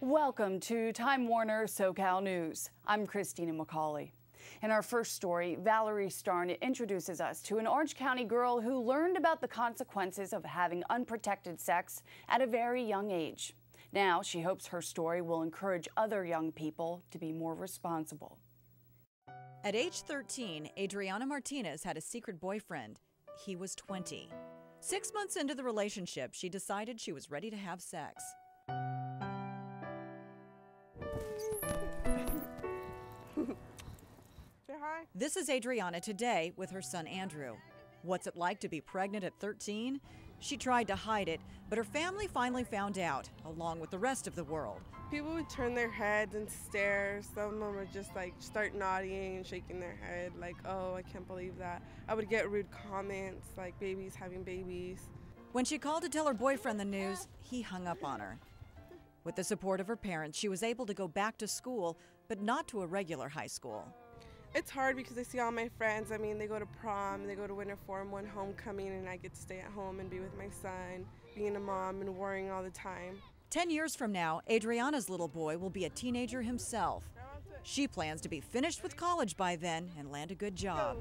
Welcome to Time Warner SoCal News. I'm Christina McCauley. In our first story, Valerie Starn introduces us to an Orange County girl who learned about the consequences of having unprotected sex at a very young age. Now she hopes her story will encourage other young people to be more responsible. At age 13, Adriana Martinez had a secret boyfriend. He was 20. 6 months into the relationship, she decided she was ready to have sex. This is Adriana today with her son Andrew. What's it like to be pregnant at 13? She tried to hide it, but her family finally found out, along with the rest of the world. People would turn their heads and stare. Some of them would just start nodding and shaking their head like, oh, I can't believe that. I would get rude comments like babies having babies. When she called to tell her boyfriend the news, he hung up on her. With the support of her parents, she was able to go back to school, but not to a regular high school. It's hard because I see all my friends. I mean, they go to prom, they go to winter form, one homecoming, and I get to stay at home and be with my son, being a mom and worrying all the time. 10 years from now, Adriana's little boy will be a teenager himself. She plans to be finished with college by then and land a good job.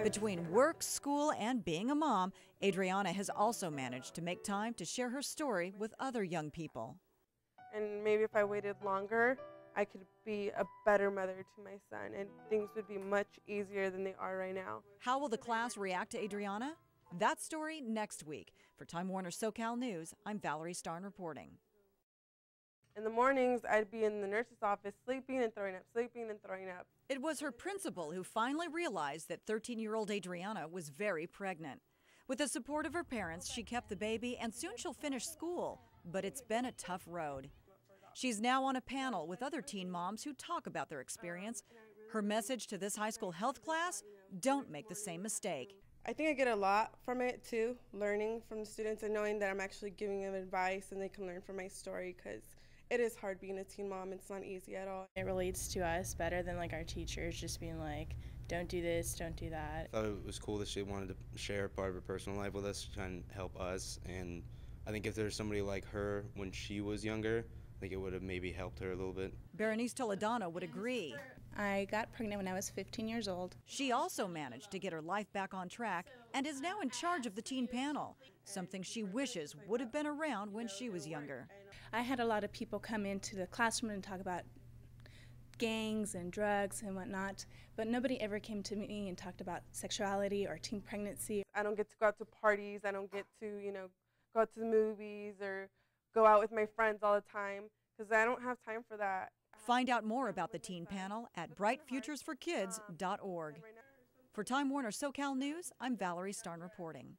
Between work, school, and being a mom, Adriana has also managed to make time to share her story with other young people. And maybe if I waited longer, I could be a better mother to my son, and things would be much easier than they are right now. How will the class react to Adriana? That story next week. For Time Warner SoCal News, I'm Valerie Starn reporting. In the mornings, I'd be in the nurse's office sleeping and throwing up, sleeping and throwing up. It was her principal who finally realized that 13-year-old Adriana was very pregnant. With the support of her parents, she kept the baby, and soon she'll finish school. But it's been a tough road. She's now on a panel with other teen moms who talk about their experience. Her message to this high school health class: don't make the same mistake. I think I get a lot from it too, learning from the students and knowing that I'm actually giving them advice and they can learn from my story, because it is hard being a teen mom. It's not easy at all. It relates to us better than our teachers just being like, don't do this, don't do that. I thought it was cool that she wanted to share part of her personal life with us to try and help us, and I think if there's somebody like her when she was younger, I think it would have maybe helped her a little bit. Berenice Toledano would agree. I got pregnant when I was 15 years old. She also managed to get her life back on track and is now in charge of the teen panel, something she wishes would have been around when she was younger. I had a lot of people come into the classroom and talk about gangs and drugs and whatnot, but nobody ever came to me and talked about sexuality or teen pregnancy. I don't get to go out to parties. I don't get to, go out to the movies or go out with my friends all the time, because I don't have time for that. Find out more about the teen panel at brightfuturesforkids.org. For Time Warner SoCal News, I'm Valerie Starn reporting.